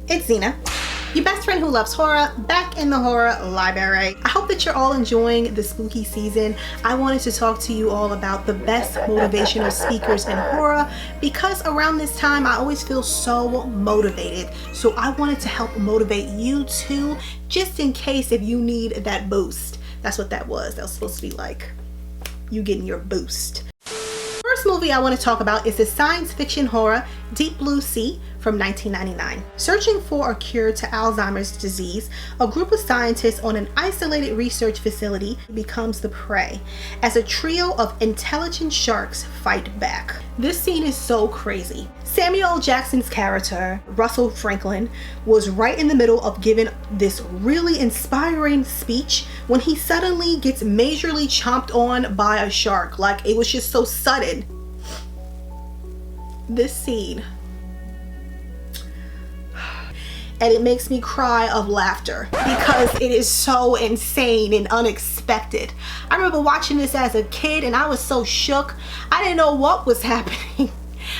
it's Zena, your best friend who loves horror, back in the horror library. I hope that you're all enjoying the spooky season. I wanted to talk to you all about the best motivational speakers in horror because around this time I always feel so motivated. So I wanted to help motivate you too, just in case if you need that boost. That's what that was. That was supposed to be like you getting your boost. First movie I want to talk about is the science fiction horror Deep Blue Sea from 1999. Searching for a cure to Alzheimer's disease, a group of scientists on an isolated research facility becomes the prey as a trio of intelligent sharks fight back. This scene is so crazy. Samuel L. Jackson's character, Russell Franklin, was right in the middle of giving this really inspiring speech when he suddenly gets majorly chomped on by a shark. Like, it was just so sudden. This scene, and it makes me cry of laughter because it is so insane and unexpected. I remember watching this as a kid and I was so shook. I didn't know what was happening,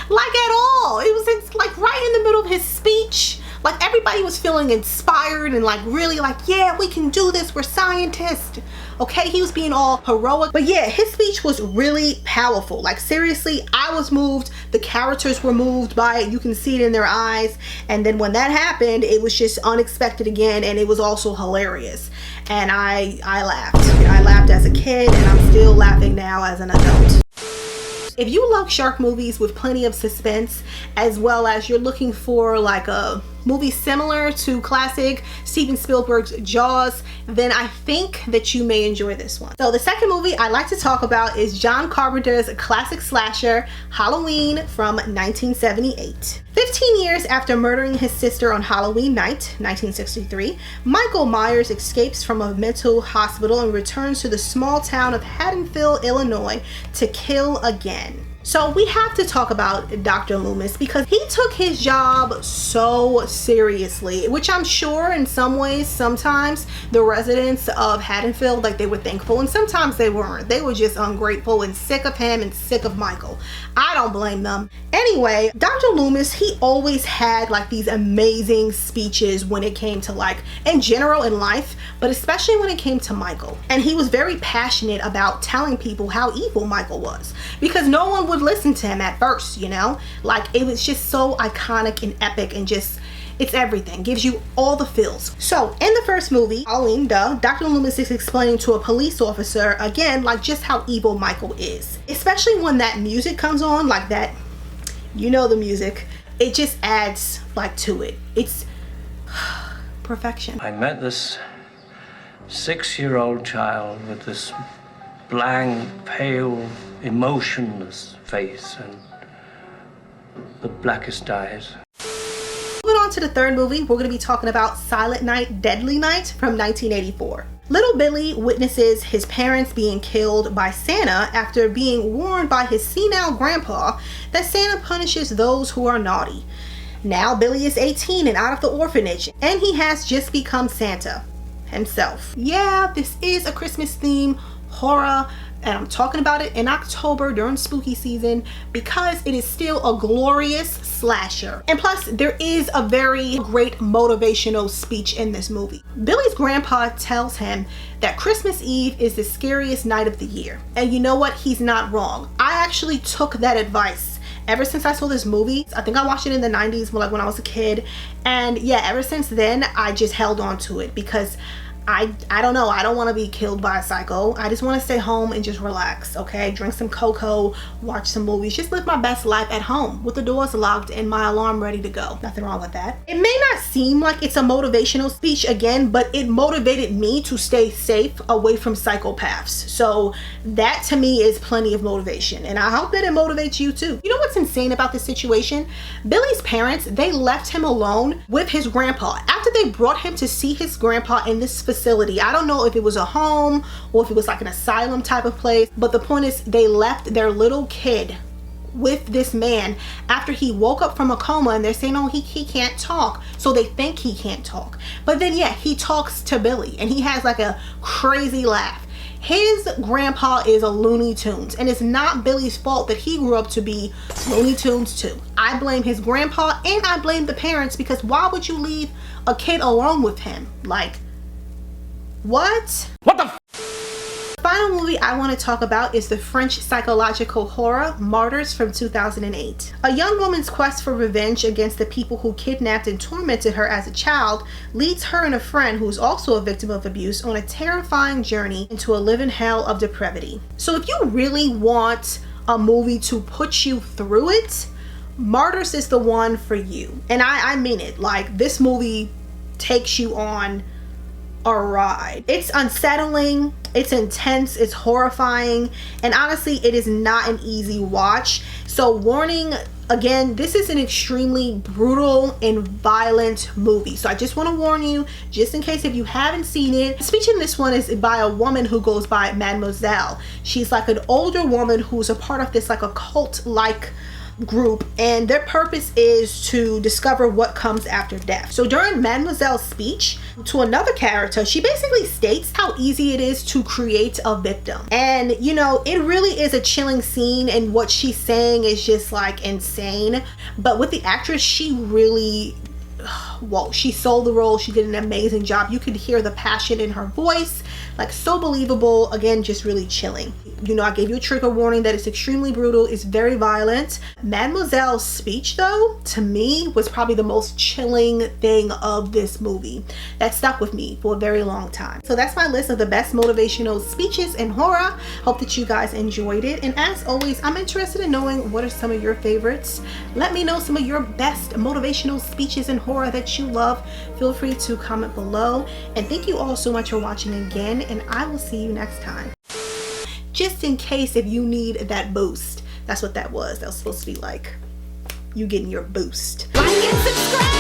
like at all. It was like right in the middle of his speech. Like everybody was feeling inspired and like really like, yeah, we can do this, we're scientists. Okay, he was being all heroic. But yeah, his speech was really powerful. Like seriously, I was moved. The characters were moved by it. You can see it in their eyes. And then when that happened, it was just unexpected again. And it was also hilarious. And I laughed. I laughed as a kid and I'm still laughing now as an adult. If you love shark movies with plenty of suspense, as well as you're looking for like a movie similar to classic Steven Spielberg's Jaws, then I think that you may enjoy this one. So the second movie I like to talk about is John Carpenter's classic slasher, Halloween from 1978. 15 years after murdering his sister on Halloween night, 1963, Michael Myers escapes from a mental hospital and returns to the small town of Haddonfield, Illinois to kill again. So we have to talk about Dr. Loomis because he took his job so seriously, which I'm sure in some ways, sometimes the residents of Haddonfield, like they were thankful and sometimes they weren't. They were just ungrateful and sick of him and sick of Michael. I don't blame them. Anyway, Dr. Loomis, he always had like these amazing speeches when it came to like in general in life, but especially when it came to Michael. And he was very passionate about telling people how evil Michael was because no one would listen to him at first, you know, like it was just so iconic and epic and just it's everything, gives you all the feels. So in the first movie, Halloween, Dr. Loomis is explaining to a police officer again like just how evil Michael is, especially when that music comes on, like that, you know, the music, it just adds like to it. It's perfection. I met this 6-year-old child with this blank, pale, emotionless face and the blackest eyes. Moving on to the third movie, we're going to be talking about Silent Night, Deadly Night from 1984. Little Billy witnesses his parents being killed by Santa after being warned by his senile grandpa that Santa punishes those who are naughty. Now Billy is 18 and out of the orphanage, and he has just become Santa himself. Yeah, this is a Christmas theme horror, and I'm talking about it in October during spooky season because it is still a glorious slasher. And plus, there is a very great motivational speech in this movie. Billy's grandpa tells him that Christmas Eve is the scariest night of the year. And you know what? He's not wrong. I actually took that advice ever since I saw this movie. I think I watched it in the 90s, like when I was a kid. And yeah, ever since then, I just held on to it because I don't know, I don't want to be killed by a psycho. I just want to stay home and just relax, okay? Drink some cocoa, watch some movies, just live my best life at home with the doors locked and my alarm ready to go. Nothing wrong with that. It may not seem like it's a motivational speech again, but it motivated me to stay safe away from psychopaths. So that to me is plenty of motivation, and I hope that it motivates you too. You know what's insane about this situation? Billy's parents, they left him alone with his grandpa after they brought him to see his grandpa in this facility. I don't know if it was a home or if it was like an asylum type of place, but the point is they left their little kid with this man after he woke up from a coma, and they're saying, oh, he can't talk, so they think he can't talk. But then yeah, he talks to Billy and he has like a crazy laugh. His grandpa is a Looney Tunes, and it's not Billy's fault that he grew up to be Looney Tunes too. I blame his grandpa and I blame the parents, because why would you leave a kid alone with him? Like, what? What the final movie I want to talk about is the French psychological horror Martyrs from 2008. A young woman's quest for revenge against the people who kidnapped and tormented her as a child leads her and a friend who's also a victim of abuse on a terrifying journey into a living hell of depravity. So if you really want a movie to put you through it, Martyrs is the one for you. And I mean it. Like, this movie takes you on a ride. It's unsettling, it's intense, it's horrifying, and honestly it is not an easy watch. So warning, again, this is an extremely brutal and violent movie, so I just want to warn you, just in case if you haven't seen it. The speech in this one is by a woman who goes by Mademoiselle. She's like an older woman who's a part of this like a cult like group, and their purpose is to discover what comes after death. So during Mademoiselle's speech to another character, she basically states how easy it is to create a victim. And you know, it really is a chilling scene, and what she's saying is just like insane. But with the actress, she really, whoa, she sold the role. She did an amazing job. You could hear the passion in her voice, like so believable. Again, just really chilling. You know, I gave you a trigger warning that it's extremely brutal, it's very violent. Mademoiselle's speech though, to me, was probably the most chilling thing of this movie. That stuck with me for a very long time. So that's my list of the best motivational speeches in horror. Hope that you guys enjoyed it, and as always, I'm interested in knowing what are some of your favorites. Let me know some of your best motivational speeches in horror that you love. Feel free to comment below, and thank you all so much for watching again, and I will see you next time. Just in case if you need that boost, that's what that was. That was supposed to be like you getting your boost. Like and subscribe.